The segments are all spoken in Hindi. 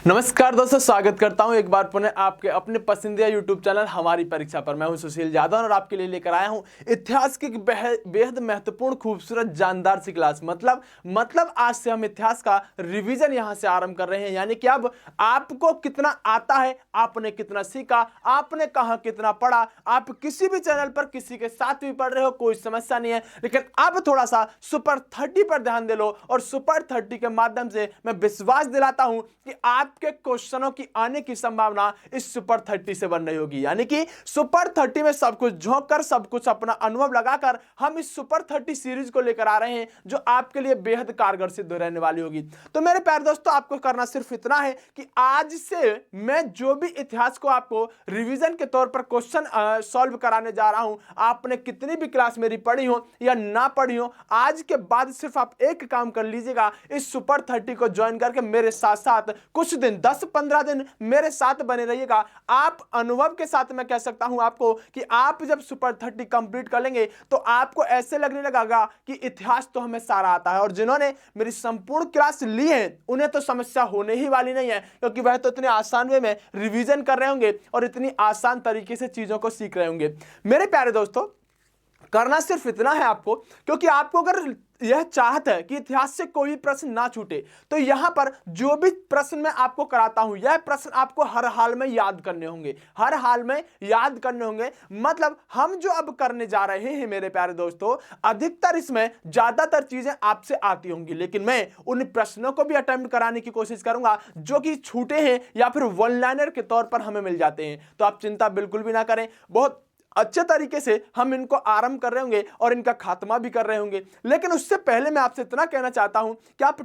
नमस्कार दोस्तों, स्वागत करता हूं एक बार पुनः आपके अपने पसंदीदा यूट्यूब चैनल हमारी परीक्षा पर। मैं हूं सुशील यादव और आपके लिए लेकर आया हूं इतिहास की बेहद महत्वपूर्ण, खूबसूरत, जानदार सी क्लास। मतलब आज से हम इतिहास का रिवीजन यहां से आरंभ कर रहे हैं। यानी कि अब आपको कितना आता है, आपने कितना सीखा, आपने कहां कितना पढ़ा, आप किसी भी चैनल पर किसी के साथ भी पढ़ रहे हो, कोई समस्या नहीं है। लेकिन अब थोड़ा सा सुपर 30 पर ध्यान दे लो और सुपर 30 के माध्यम से मैं विश्वास दिलाता हूं कि आपके क्वेश्चनों की आने की संभावना इस सुपर 30 से बन रही होगी। यानी कि सुपर 30 में सब कुछ झोंक कर, सब कुछ अपना अनुभव लगाकर हम इस सुपर 30 सीरीज को लेकर आ रहे हैं, जो आपके लिए बेहद कारगर सिद्ध रहने वाली होगी। तो मेरे प्यारे दोस्तों, आपको करना सिर्फ इतना है कि आज से मैं जो भी इतिहास को आपको रिवीजन के तौर पर क्वेश्चन सॉल्व कराने जा रहा हूं, आपने कितनी भी क्लास मेरी पढ़ी हो या ना पढ़ी हो, आज के बाद सिर्फ आप एक काम कर लीजिएगा, इस सुपर 30 को ज्वाइन करके मेरे साथ साथ कुछ दिन 10-15 दिन मेरे साथ बने रहिएगा। आप अनुभव के साथ मैं कह सकता हूं आपको कि आप जब सुपर 30 कंप्लीट कर लेंगे तो आपको ऐसे लगने लगेगा कि इतिहास तो हमें सारा आता है। और जिन्होंने मेरी संपूर्ण क्लास ली है उन्हें तो समस्या होने ही वाली नहीं है, क्योंकि वह तो इतने आसान वे में रिवीजन कर रहे होंगे और इतनी आसान तरीके से चीजों को सीख रहे होंगे। मेरे प्यारे दोस्तों, करना सिर्फ इतना है आपको, क्योंकि आपको अगर यह चाहत है कि इतिहास से कोई प्रश्न ना छूटे, तो यहां पर जो भी प्रश्न मैं आपको कराता हूं, यह प्रश्न आपको हर हाल में याद करने होंगे, हर हाल में याद करने होंगे। मतलब हम जो अब करने जा रहे हैं मेरे प्यारे दोस्तों, अधिकतर इसमें ज्यादातर चीजें आपसे आती होंगी, लेकिन मैं उन प्रश्नों को भी अटेम्प्ट कराने की कोशिश करूंगा जो कि छूटे हैं या फिर वन लाइनर के तौर पर हमें मिल जाते हैं। तो आप चिंता बिल्कुल भी ना करें, बहुत अच्छे तरीके से हम इनको आरंभ कर रहे होंगे और इनका खात्मा भी कर रहे होंगे। लेकिन उससे पहले मैं आपसे इतना कहना चाहता हूं कि आप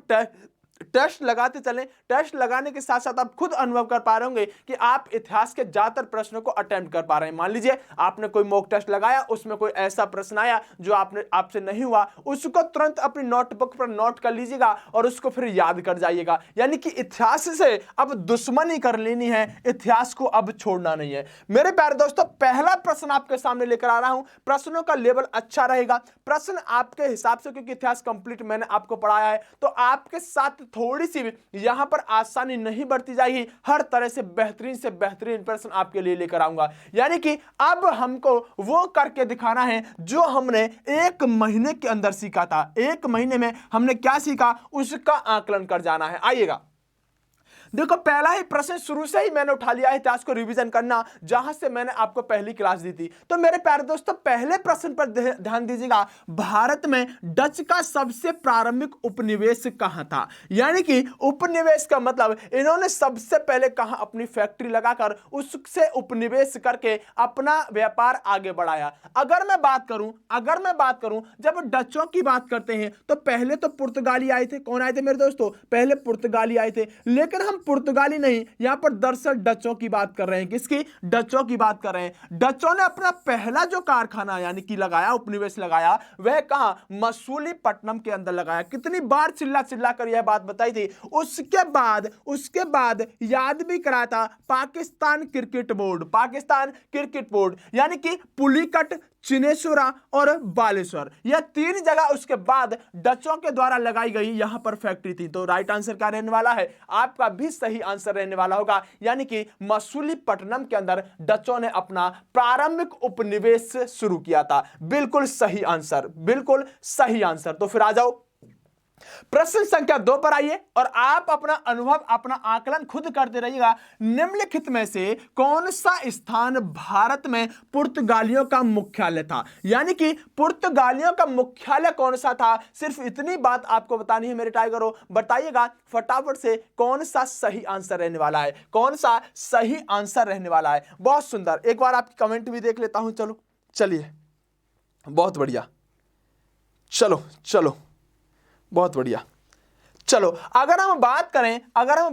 टेस्ट लगाते चलें। टेस्ट लगाने के साथ साथ आप खुद अनुभव कर पा रहे होंगे कि आप इतिहास के ज्यादातर प्रश्नों को अटेम्प्ट कर पा रहे हैं। मान लीजिए आपने कोई मॉक टेस्ट लगाया, उसमें कोई ऐसा प्रश्न आया जो आपसे नहीं हुआ, उसको तुरंत अपनी नोटबुक पर नोट कर लीजिएगा और उसको फिर याद कर जाइएगा। यानी कि इतिहास से अब दुश्मनी कर लेनी है, इतिहास को अब छोड़ना नहीं है। मेरे प्यारे दोस्तों, पहला प्रश्न आपके सामने लेकर आ रहा हूं। प्रश्नों का लेवल अच्छा रहेगा, प्रश्न आपके हिसाब से, क्योंकि इतिहास कंप्लीट मैंने आपको पढ़ाया है, तो आपके साथ थोड़ी सी भी यहां पर आसानी नहीं बढ़ती जाएगी। हर तरह से बेहतरीन प्रश्न आपके लिए लेकर आऊंगा। यानी कि अब हमको वो करके दिखाना है जो हमने एक महीने के अंदर सीखा था। एक महीने में हमने क्या सीखा उसका आकलन कर जाना है। आइएगा, देखो पहला ही प्रश्न शुरू से ही मैंने उठा लिया है, इतिहास को रिवीजन करना, जहां से मैंने आपको पहली क्लास दी थी। तो मेरे प्यारे दोस्तों, पहले प्रश्न पर ध्यान दीजिएगा। भारत में डच का सबसे प्रारंभिक उपनिवेश कहां था? यानी कि उपनिवेश का मतलब इन्होंने सबसे पहले कहां अपनी फैक्ट्री लगाकर उससे उपनिवेश करके अपना व्यापार आगे बढ़ाया। अगर मैं बात करूं जब डचों की बात करते हैं तो पहले तो पुर्तगाली आए थे। कौन आए थे मेरे दोस्तों? पहले पुर्तगाली आए थे, लेकिन हम पुर्तगाली नहीं, यहां पर दरअसल डचों की बात कर रहे हैं। किसकी? डचों की बात कर रहे हैं। डचों ने अपना पहला जो कारखाना यानी कि लगाया, उपनिवेश लगाया, वह कहां? मसूलीपट्टनम के अंदर लगाया। कितनी बार चिल्ला कर यह बात बताई थी। उसके बाद याद भी कराया था पाकिस्तान क्रिकेट बोर्ड, यानी कि पुलिकट, चिनेसुरा और बालेश्वर, यह तीन जगह उसके बाद डचों के द्वारा लगाई गई यहां पर फैक्ट्री थी। तो राइट आंसर क्या रहने वाला है? आपका भी सही आंसर रहने वाला होगा, यानी कि मसूलीपट्टनम के अंदर डचों ने अपना प्रारंभिक उपनिवेश शुरू किया था। बिल्कुल सही आंसर। तो फिर आ जाओ प्रश्न संख्या 2 पर आइए और आप अपना अनुभव, अपना आकलन खुद करते रहिएगा। निम्नलिखित में से कौन सा स्थान भारत में पुर्तगालियों का मुख्यालय था? यानी कि पुर्तगालियों का मुख्यालय कौन सा था? सिर्फ इतनी बात आपको बतानी है मेरे टाइगरों। बताइएगा फटाफट से कौन सा सही आंसर रहने वाला है। बहुत सुंदर, एक बार आपकी कमेंट भी देख लेता हूं। चलिए, बहुत बढ़िया। चलो, बहुत बढ़िया। चलो, अगर हम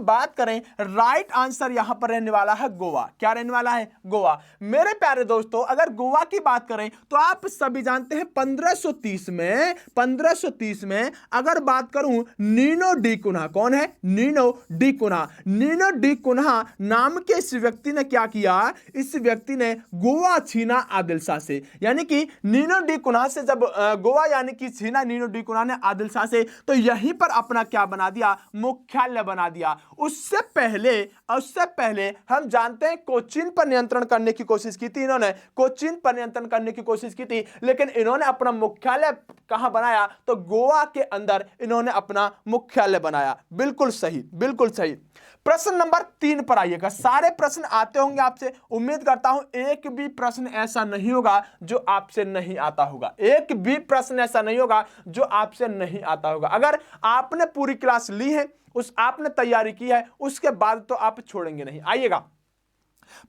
बात करें राइट आंसर यहां पर रहने वाला है गोवा। क्या रहने वाला है? गोवा। मेरे प्यारे दोस्तों, अगर गोवा की बात करें तो आप सभी जानते हैं 1530 में अगर बात करूं, नीनो डी कुन्हा, कौन है? नीनो डी कुन्हा नाम के इस व्यक्ति ने क्या किया? इस व्यक्ति ने गोवा छीना आदिल शाह से। यानी कि नीनो डी कुन्हा से जब गोवा यानी कि छीना नीनो डी कुन्हा ने आदिल शाह से, तो यहीं पर अपना क्या क्या बना दिया, मुख्यालय बना दिया। उससे पहले हम जानते हैं कोचीन पर नियंत्रण करने की कोशिश की थी इन्होंने, कोचीन पर नियंत्रण करने की कोशिश की थी, लेकिन इन्होंने अपना मुख्यालय कहां बनाया, तो गोवा के अंदर इन्होंने अपना मुख्यालय बनाया। बिल्कुल सही, बिल्कुल सही। प्रश्न नंबर 3 पर आइएगा। सारे प्रश्न आते होंगे आपसे, उम्मीद करता हूं एक भी प्रश्न ऐसा नहीं होगा जो आपसे नहीं आता होगा, एक भी प्रश्न ऐसा नहीं होगा जो आपसे नहीं आता होगा। अगर आपने पूरी क्लास ली है, आपने तैयारी की है, उसके बाद तो आप छोड़ेंगे नहीं। आइएगा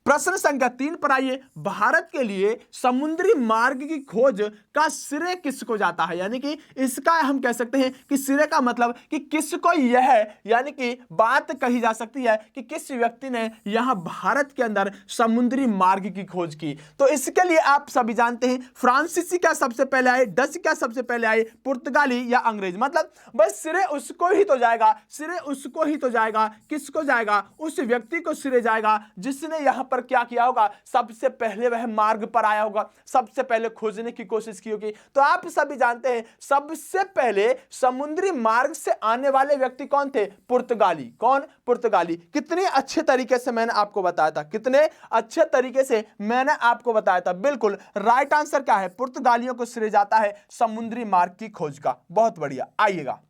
प्रश्न संख्या 3 पर आइए। भारत के लिए समुद्री मार्ग की खोज का श्रेय किसको जाता है, यानी कि इसका हम कह सकते हैं कि श्रेय का मतलब कि किसको यह, यानी कि बात कही जा सकती है कि किस व्यक्ति ने यहां भारत के अंदर समुद्री मार्ग की खोज की। तो इसके लिए आप सभी जानते हैं फ्रांसीसी क्या सबसे पहले आए, डच क्या सबसे पहले आए, पुर्तगाली या अंग्रेज। मतलब बस श्रेय उसको ही तो जाएगा, श्रेय उसको ही तो जाएगा, किसको जाएगा, उस व्यक्ति को श्रेय जाएगा जिसने यहां पर क्या किया होगा, सबसे पहले वह मार्ग पर आया होगा, सबसे पहले खोजने की कोशिश की होगी। तो आप सभी जानते हैं सबसे पहले समुद्री मार्ग से आने वाले व्यक्ति कौन थे, पुर्तगाली। कौन, पुर्तगाली। कितने अच्छे तरीके से मैंने आपको बताया था, कितने अच्छे तरीके से मैंने आपको बताया था। बिल्कुल राइट आंसर क्या है, पुर्तगालियों को श्रेय जाता है समुद्री मार्ग की खोज का। बहुत बढ़िया। आइएगा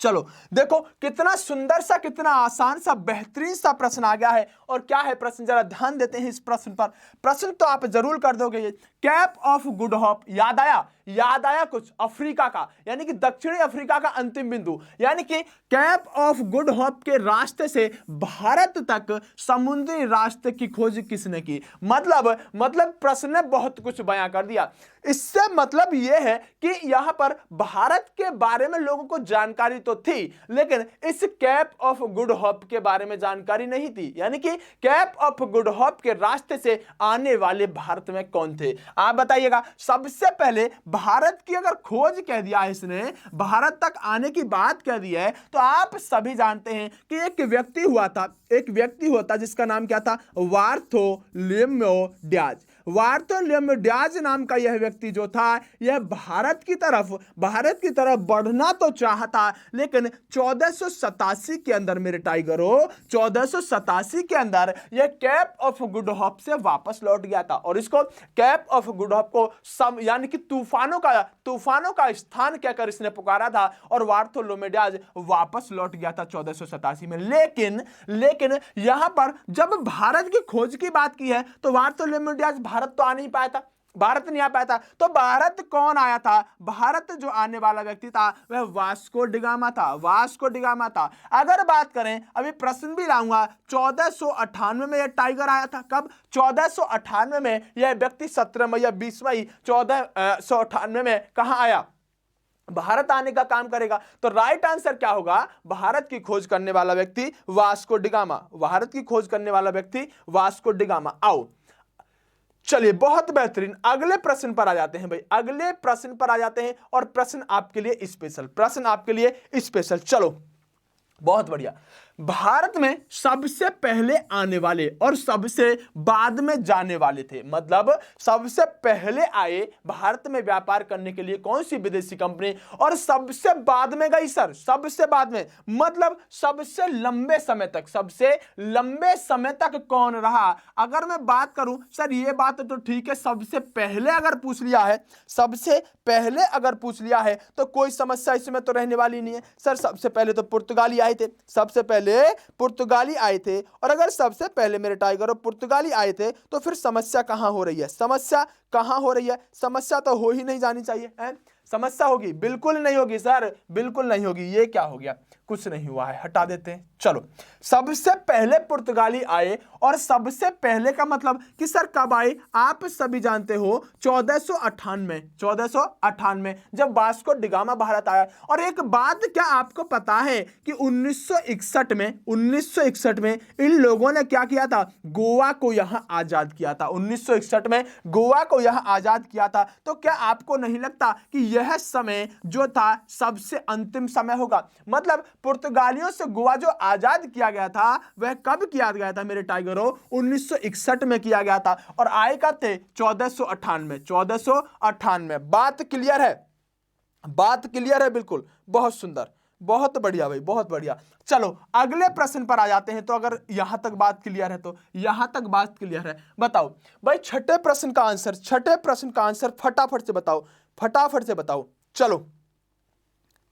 चलो देखो कितना सुंदर सा, कितना आसान सा, बेहतरीन सा प्रश्न आ गया है। और क्या है प्रश्न, जरा ध्यान देते हैं इस प्रश्न पर। प्रश्न तो आप जरूर कर दोगे। कैप ऑफ गुड होप याद आया, याद आया कुछ अफ्रीका का, यानी कि दक्षिणी अफ्रीका का अंतिम बिंदु, यानी कि कैप ऑफ गुड होप के रास्ते से भारत तक समुद्री रास्ते की खोज किसने की। मतलब प्रश्न ने बहुत कुछ बयां कर दिया। इससे मतलब यह है कि यहां पर भारत के बारे में लोगों को जानकारी तो थी, लेकिन इस कैप ऑफ गुड होप के बारे में जानकारी नहीं थी। यानी कि कैप ऑफ गुड होप के रास्ते से आने वाले भारत में कौन थे, आप बताइएगा। सबसे पहले भारत की अगर खोज कह दिया है इसने, भारत तक आने की बात कह दी है, तो आप सभी जानते हैं कि एक व्यक्ति हुआ था जिसका नाम क्या था, बार्थोलोमेव डियाज। बार्थोलोमेव डियाज नाम का यह व्यक्ति जो था, यह भारत की तरफ बढ़ना तो चाहता, लेकिन 1487 के अंदर मेरे टाइगरों, 1487 के अंदर यह कैप ऑफ गुड होप से वापस लौट गया था। और इसको कैप ऑफ गुड होप को यानी कि तूफानों का स्थान कहकर इसने पुकारा था, और बार्थोलोमेव डियाज वापस लौट गया था 1487 में। लेकिन यहां पर जब भारत की खोज की बात की है, तो बार्थोलोमेव डियाज भारत तो आ नहीं पाया था, भारत नहीं आ पाया था। तो भारत कौन आया था, भारत जो आने वाला व्यक्ति था वह वास्को डिगामा था। अगर बात करें, अभी प्रश्न भी लाऊंगा, 1498 में यह टाइगर आया था। कब, 1498 में यह व्यक्ति 17 मई या 20 मई 1498 में कहां आया, भारत आने का काम करेगा। तो राइट आंसर क्या होगा, भारत की खोज करने वाला व्यक्ति वास्को डिगामा, भारत की खोज करने वाला व्यक्ति वास्को डिगामा। आओ चलिए बहुत बेहतरीन, अगले प्रश्न पर आ जाते हैं भाई, अगले प्रश्न पर आ जाते हैं। और प्रश्न आपके लिए स्पेशल, चलो बहुत बढ़िया। भारत में सबसे पहले आने वाले और सबसे बाद में जाने वाले थे, मतलब सबसे पहले आए भारत में व्यापार करने के लिए कौन सी विदेशी कंपनी, और सबसे बाद में गई सर, सबसे बाद में मतलब सबसे लंबे समय तक कौन रहा। अगर मैं बात करूं सर, ये बात तो ठीक है, सबसे पहले अगर पूछ लिया है तो कोई समस्या इसमें तो रहने वाली नहीं है सर। सबसे पहले तो पुर्तगाली आए थे, पुर्तगाली आए थे, और अगर सबसे पहले मेरे टाइगर पुर्तगाली आए थे तो फिर समस्या कहां हो रही है, समस्या तो हो ही नहीं जानी चाहिए है? समस्या होगी, बिल्कुल नहीं होगी सर, बिल्कुल नहीं होगी। ये क्या हो गया, कुछ नहीं हुआ है, हटा देते हैं। चलो सबसे पहले पुर्तगाली आए, और सबसे पहले का मतलब कि सर कब आए, आप सभी जानते हो 1498 जब वास्को डिगामा भारत आया। और एक बात क्या आपको पता है कि 1961 में इन लोगों ने क्या किया था, गोवा को यहां आजाद किया था। 1961 में गोवा को यहां आजाद किया था। तो क्या आपको नहीं लगता कि यह समय जो था सबसे अंतिम समय होगा, मतलब पुर्तगालियों से गोवा जो आजाद किया गया था वह कब किया गया था मेरे टाइगरों, 1961 में किया गया था। और आए कब थे, 1498। बात क्लियर है, बिल्कुल, बहुत सुंदर, बहुत बढ़िया भाई, बहुत बढ़िया। चलो अगले प्रश्न पर आ जाते हैं। तो अगर यहां तक बात क्लियर है तो यहां तक बात क्लियर है। बताओ भाई छठे प्रश्न का आंसर, छठे प्रश्न का आंसर फटाफट से बताओ, फटाफट से बताओ। चलो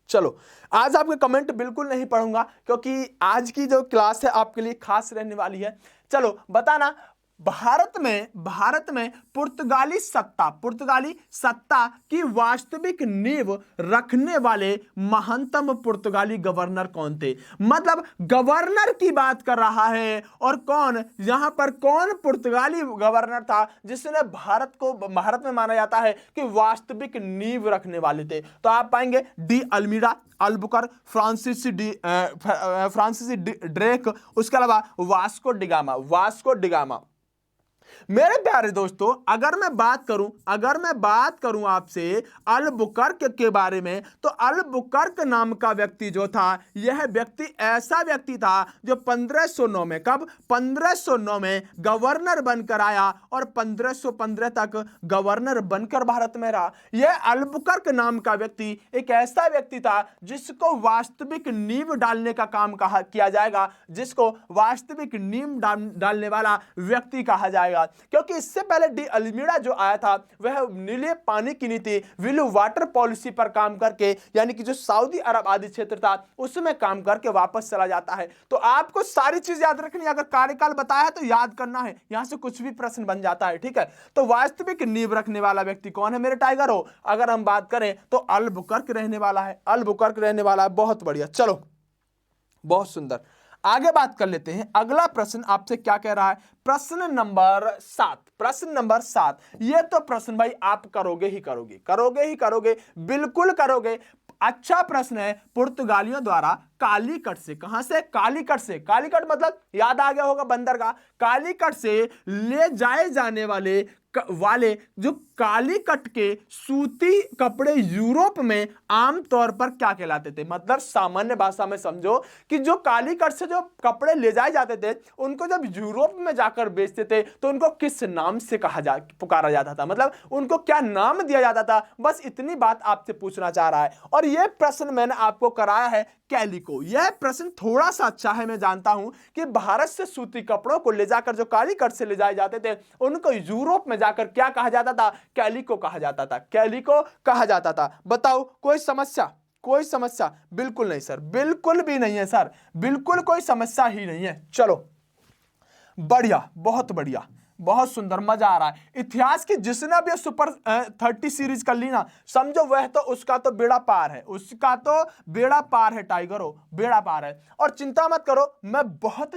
चलो, आज आपके कमेंट बिल्कुल नहीं पढ़ूंगा क्योंकि आज की जो क्लास है आपके लिए खास रहने वाली है। चलो बताना, भारत में पुर्तगाली सत्ता की वास्तविक नींव रखने वाले महानतम पुर्तगाली गवर्नर कौन थे? मतलब गवर्नर की बात कर रहा है, और कौन यहां पर कौन पुर्तगाली गवर्नर था जिसने भारत में माना जाता है कि वास्तविक नींव रखने वाले थे? तो आप पाएंगे डी अल्मीडा, अल्बुकर, फ्रांसीसी ड्रेक, उसके अलावा वास्को डिगामा। मेरे प्यारे दोस्तों, अगर मैं बात करूं आपसे अल्बुकर्क के बारे में, तो अल्बुकर्क नाम का व्यक्ति जो था, यह व्यक्ति ऐसा व्यक्ति था जो 1509 में, कब 1509 में गवर्नर बनकर आया और 1515 तक गवर्नर बनकर भारत में रहा। यह अल्बुकर्क नाम का व्यक्ति एक ऐसा व्यक्ति था जिसको वास्तविक नींव डालने का काम किया जाएगा, जिसको वास्तविक नींव डालने वाला व्यक्ति कहा जाएगा। क्योंकि इससे पहले डी अल्मीडा जो आया था वह नीले पानी की नीति, ब्लू वाटर पॉलिसी पर काम करके, यानी कि जो सऊदी अरब आदि क्षेत्र था उसमें काम करके वापस चला जाता है। तो आपको सारी चीज याद रखनी है, अगर कार्यकाल बताया है तो याद करना है, यहां से कुछ भी प्रश्न बन जाता है, ठीक है। तो वास्तविक नींव रखने वाला व्यक्ति कौन है मेरे टाइगर हो? अगर हम बात करें तो अल्बुकर्क रहने वाला है, अल्बुकर्क रहने वाला है। बहुत बढ़िया, चलो बहुत सुंदर, आगे बात कर लेते हैं। अगला प्रश्न आपसे क्या कह रहा है? प्रश्न नंबर 7, प्रश्न नंबर 7। ये तो प्रश्न भाई आप करोगे ही करोगे, बिल्कुल करोगे। अच्छा प्रश्न है। पुर्तगालियों द्वारा कालीकट से, कहां से? कालीकट से। कालीकट मतलब याद आ गया होगा बंदरगाह। कालीकट से ले जाए जाने वाले जो कालीकट के सूती कपड़े यूरोप में आमतौर पर क्या कहलाते थे? मतलब सामान्य भाषा में समझो कि जो कालीकट से जो कपड़े ले जाए जाते थे उनको जब यूरोप में जाकर बेचते थे तो उनको किस नाम से पुकारा जाता था? मतलब उनको क्या नाम दिया जाता था? बस इतनी बात आपसे पूछना चाह रहा है। और यह प्रश्न मैंने आपको कराया है कैलिको। यह प्रश्न थोड़ा सा अच्छा है, मैं जानता हूं कि भारत से सूती कपड़ों को ले जाकर जो कालीकट से ले जाए जाते थे उनको यूरोप में जाकर क्या कहा जाता था? कैलिको कहा जाता था, कैलिको कहा जाता था। बताओ कोई समस्या? कोई समस्या? बिल्कुल नहीं सर, बिल्कुल भी नहीं है सर, बिल्कुल कोई समस्या ही नहीं है। चलो बढ़िया, बहुत बढ़िया, बहुत सुंदर, मजा आ रहा है। इतिहास की जिसने भी सुपर 30 सीरीज कर ली ना, समझो वह तो उसका तो बेड़ा पार है, उसका तो बेड़ा पार है टाइगरो, बेड़ा पार है। और चिंता मत करो, मैं बहुत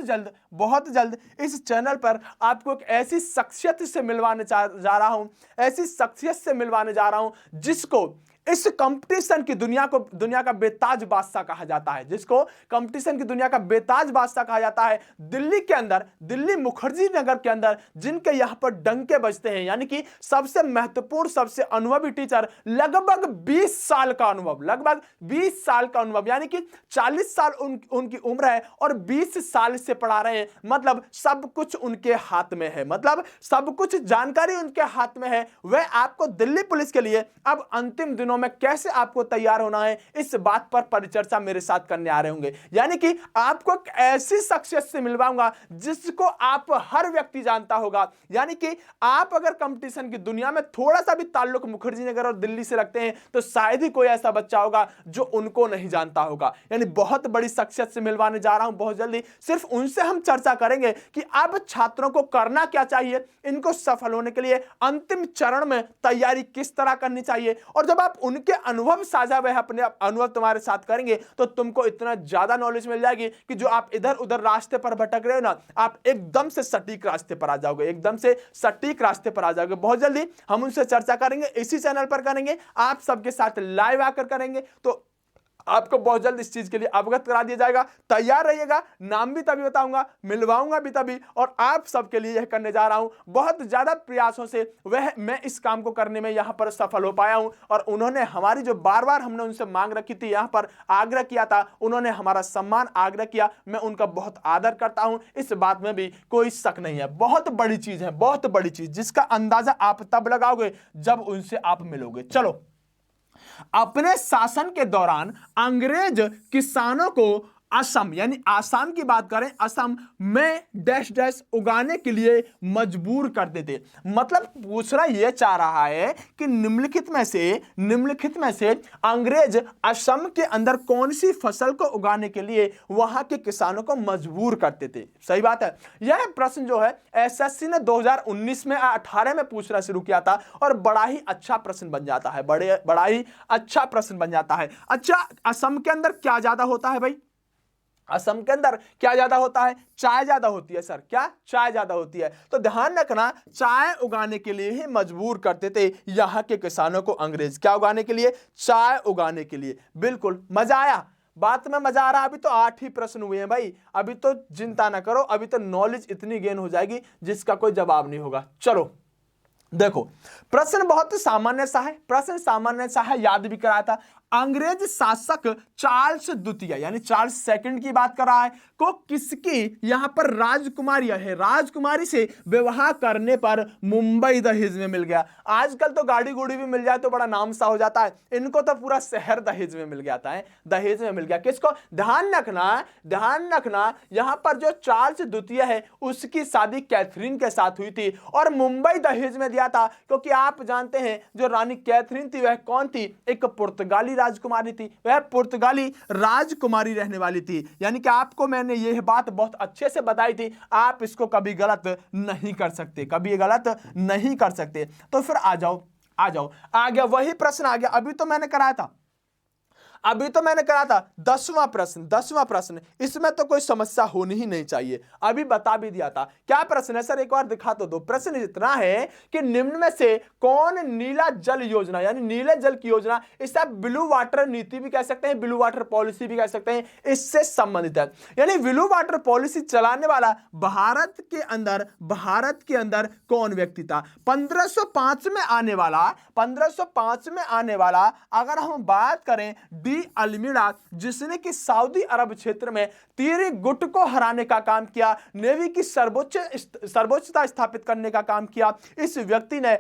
जल्द इस चैनल पर आपको एक ऐसी शख्सियत से मिलवाने जा रहा हूं, ऐसी शख्सियत से मिलवाने जा रहा हूं जिसको इस कंपटीशन की दुनिया का बेताज बादशाह कहा जाता है, जिसको कंपटीशन की दुनिया का बेताज बादशाह कहा जाता है। दिल्ली के अंदर, दिल्ली मुखर्जी नगर के अंदर जिनके यहां पर डंके बजते हैं, यानी कि सबसे महत्वपूर्ण, सबसे अनुभवी टीचर, लगभग 20 साल का अनुभव, लगभग 20 साल का अनुभव, यानी कि 40 साल उनकी उम्र है और 20 साल से पढ़ा रहे हैं। मतलब सब कुछ उनके हाथ में है, मतलब सब कुछ जानकारी उनके हाथ में है। वह आपको दिल्ली पुलिस के लिए अब अंतिम दिनों में कैसे आपको तैयार होना है इस बात पर परिचर्चा मेरे साथ करने आ रहे होंगे। यानी कि आपको एक ऐसी शख्सियत से मिलवाऊंगा जिसको आप हर व्यक्ति जानता होगा। यानी कि आप अगर कंपटीशन की दुनिया में थोड़ा सा भी ताल्लुक मुखर्जी नगर और दिल्ली से रखते हैं तो शायद ही कोई ऐसा बच्चा होगा जो उनको नहीं जानता होगा। यानी बहुत बड़ी शख्सियत से मिलवाने जा रहा हूं बहुत जल्दी। सिर्फ उनसे हम चर्चा करेंगे कि अब छात्रों को करना क्या चाहिए, इनको सफल होने के लिए अंतिम चरण में तैयारी किस तरह करनी चाहिए। और जब आप उनके अनुभव साझा, वह अपने अनुभव तुम्हारे साथ करेंगे तो तुमको इतना ज्यादा नॉलेज मिल जाएगी कि जो आप इधर उधर रास्ते पर भटक रहे हो ना, आप एकदम से सटीक रास्ते पर आ जाओगे, एकदम से सटीक रास्ते पर आ जाओगे। बहुत जल्दी हम उनसे चर्चा करेंगे, इसी चैनल पर करेंगे, आप सबके साथ लाइव आकर करेंगे। तो आपको बहुत जल्द इस चीज के लिए अवगत करा दिया जाएगा। तैयार रहिएगा, नाम भी तभी बताऊंगा, मिलवाऊंगा भी तभी, और आप सबके लिए यह करने जा रहा हूं। बहुत ज्यादा प्रयासों से मैं इस काम को करने में यहां पर सफल हो पाया हूं। और उन्होंने हमारी जो बार बार हमने उनसे मांग रखी थी, यहां पर आग्रह किया था, उन्होंने हमारा सम्मान आग्रह किया। मैं उनका बहुत आदर करता हूं, इस बात में भी कोई शक नहीं है। बहुत बड़ी चीज है, बहुत बड़ी चीज, जिसका अंदाजा आप तब लगाओगे जब उनसे आप मिलोगे। चलो अपने शासन के दौरान अंग्रेज किसानों को असम यानी आसाम की बात करें, असम में डैश डैश उगाने के लिए मजबूर कर देते। मतलब पूछना यह चाह रहा है कि निम्नलिखित में से अंग्रेज असम के अंदर कौन सी फसल को उगाने के लिए वहां के किसानों को मजबूर करते थे। सही बात है। यह प्रश्न जो है एसएससी ने 2019 में 18 में पूछना शुरू किया था और बड़ा ही अच्छा प्रश्न बन जाता है, बड़ा ही अच्छा प्रश्न बन जाता है। अच्छा, असम के अंदर क्या ज्यादा होता है भाई? असम के अंदर क्या ज्यादा होता है? चाय ज्यादा होती है सर। क्या? चाय ज्यादा होती है। तो ध्यान रखना, चाय उगाने के लिए ही मजबूर करते थे यहां के किसानों को अंग्रेज। क्या उगाने के लिए? चाय उगाने के लिए। बिल्कुल, मजा आया? बात में मजा आ रहा है? अभी तो 8 ही प्रश्न हुए हैं भाई, अभी तो चिंता ना करो, अभी तो नॉलेज इतनी गेन हो जाएगी जिसका कोई जवाब नहीं होगा। चलो देखो, प्रश्न बहुत सामान्य सा है, याद भी कराया था। अंग्रेज शासक चार्ल्स द्वितीय यानी चार्ल्स सेकंड की बात कर रहा है, को किसकी यहां पर राजकुमारी से विवाह करने पर मुंबई दहेज में मिल गया। आजकल तो गाड़ी गुड़ी भी मिल जाए तो बड़ा नाम सा हो जाता है, इनको तो पूरा शहर दहेज में मिल जाता है। दहेज में मिल गया किसको? ध्यान रखना यहां पर जो चार्ल्स द्वितीय है उसकी शादी कैथरीन के साथ हुई थी और मुंबई दहेज में दिया था, क्योंकि आप जानते हैं जो रानी कैथरीन थी वह कौन थी? एक पुर्तगाली राजकुमारी थी, वह पुर्तगाली राजकुमारी रहने वाली थी। यानी कि आपको मैंने यह बात बहुत अच्छे से बताई थी, आप इसको कभी गलत नहीं कर सकते, तो फिर आ जाओ आ गया वही प्रश्न आ गया। अभी तो मैंने कराया था 10वां प्रश्न। इसमें तो कोई समस्या होनी ही नहीं चाहिए, अभी बता भी दिया था। क्या प्रश्न है सर? एक बार दिखा तो दो। प्रश्न इतना है कि निम्न में से कौन नीला जल योजना यानी नीले जल की योजना, इसे आप ब्लू वाटर नीति भी कह सकते हैं, ब्लू वाटर पॉलिसी भी कह सकते हैं, इससे संबंधित है। यानी ब्लू वाटर पॉलिसी चलाने वाला भारत के अंदर कौन व्यक्ति था? 1505 में आने वाला अगर हम बात करें डी अल्मीड़ा, जिसने कि सऊदी अरब क्षेत्र में तीर गुट को हराने का काम किया, नेवी की सर्वोच्चता स्थापित करने का काम किया। इस व्यक्ति ने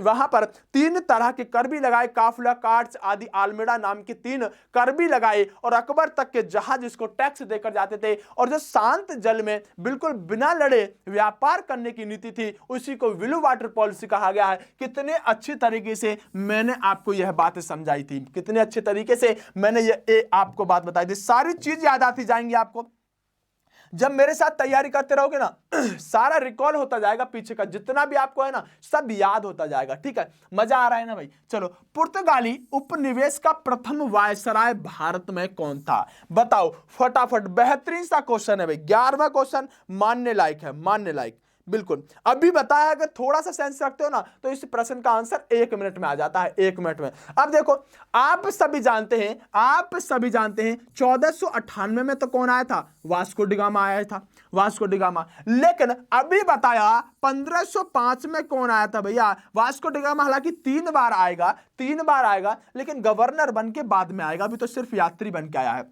वहां पर 3 तरह के कर भी लगाए, काफला, कार्ड्स आदि। अल्मीड़ा नाम के 3 कर भी लगाए और अकबर तक के जहाज इसको टैक्स देकर जाते थे। और जो शांत जल में बिल्कुल बिना लड़े व्यापार करने की नीति थी उसी को ब्लू वाटर पॉलिसी कहा गया है। कितने अच्छी तरीके से मैंने आपको यह बात समझाई थी, कितने अच्छे तरीके से मैंने ये आपको बात बताई थी। सारी चीज याद आती जाएंगी आपको जब मेरे साथ तैयारी करते रहोगे ना। सारा रिकॉल होता जाएगा, पीछे का जितना भी आपको है ना सब याद होता जाएगा। ठीक है, मजा आ रहा है ना भाई? चलो, पुर्तगाली उपनिवेश का प्रथम वायसराय भारत में कौन था? बताओ फटाफट। बेहतरीन सा क्वेश्चन है भाई, 11वां क्वेश्चन, मानने लायक। बिल्कुल, अभी बताया, अगर थोड़ा सा सेंस रखते हो ना तो इस प्रश्न का आंसर 1 मिनट में आ जाता है, 1 मिनट में। अब देखो, आप सभी जानते हैं 1498 में तो कौन आया था? वास्को डिगामा आया था, लेकिन अभी बताया 1505 में कौन आया था भैया? Vasco da Gama. हालांकि 3 बार आएगा, लेकिन गवर्नर बन के बाद में आएगा, अभी तो सिर्फ यात्री बन के आया है।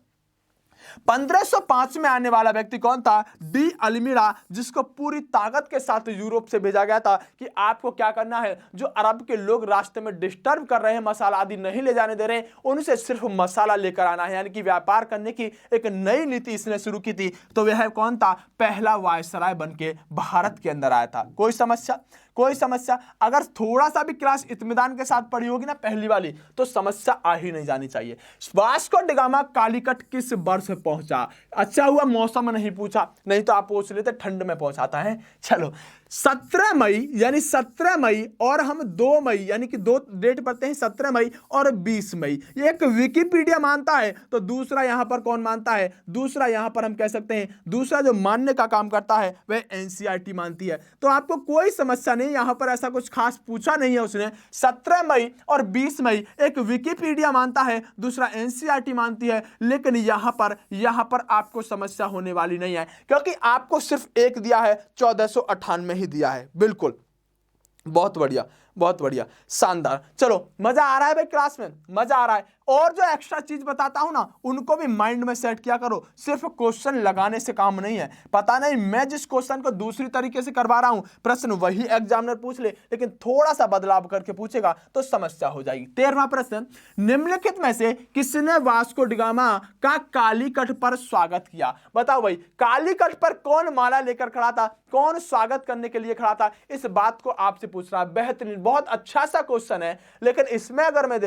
1505 में आने वाला व्यक्ति कौन था? डी अल्मीड़ा, जिसको पूरी ताकत के साथ यूरोप से भेजा गया था कि आपको क्या करना है, जो अरब के लोग रास्ते में डिस्टर्ब कर रहे हैं, मसाला आदि नहीं ले जाने दे रहे हैं, उनसे सिर्फ मसाला लेकर आना है। यानी कि व्यापार करने की एक नई नीति इसने शुरू की थी। तो वह कौन था? पहला वायसराय बन के भारत के अंदर आया था। कोई समस्या? अगर थोड़ा सा भी क्लास इत्मीनान के साथ पढ़ी होगी ना पहली वाली, तो समस्या आ ही नहीं जानी चाहिए। वास्को डिगामा कालीकट किस वर्ष पहुंचा? अच्छा हुआ मौसम नहीं पूछा, नहीं तो आप पूछ लेते ठंड में पहुंचाता है। चलो, 17 मई और हम 2 मई यानी कि 2 डेट पढ़ते हैं, 17 मई और 20 मई। ये एक विकिपीडिया मानता है, तो दूसरा यहां पर कौन मानता है? दूसरा यहां पर हम कह सकते हैं, दूसरा जो मानने का काम करता है वह एनसीईआरटी मानती है। तो आपको कोई समस्या नहीं, यहां पर ऐसा कुछ खास पूछा नहीं है उसने। 17 मई और 20 मई एक विकिपीडिया मानता है, दूसरा एनसीईआरटी मानती है। लेकिन यहां पर आपको समस्या होने वाली नहीं है, क्योंकि आपको सिर्फ एक दिया है, 1498 ही दिया है। बिल्कुल, बहुत बढ़िया, शानदार। चलो, मजा आ रहा है भाई, क्लास में मजा आ रहा है। और जो एक्स्ट्रा चीज बताता हूं ना उनको भी माइंड में सेट किया करो। सिर्फ क्वेश्चन लगाने से काम नहीं है। पता नहीं मैं जिस क्वेश्चन को दूसरी तरीके से करवा रहा हूं, प्रश्न वही एग्जामिनर पूछ ले लेकिन थोड़ा सा बदलाव करके पूछेगा तो समस्या हो जाएगी। 13वां प्रश्न, निम्नलिखित में से किसने वास्को डी गामा का कालीकट पर स्वागत किया? बताओ भाई, कालीकट पर कौन माला लेकर खड़ा था, कौन स्वागत करने के लिए खड़ा था, इस बात को आपसे पूछ रहा है। बेहतरीन, बहुत अच्छा सा क्वेश्चन है, लेकिन इसमें अगर मैं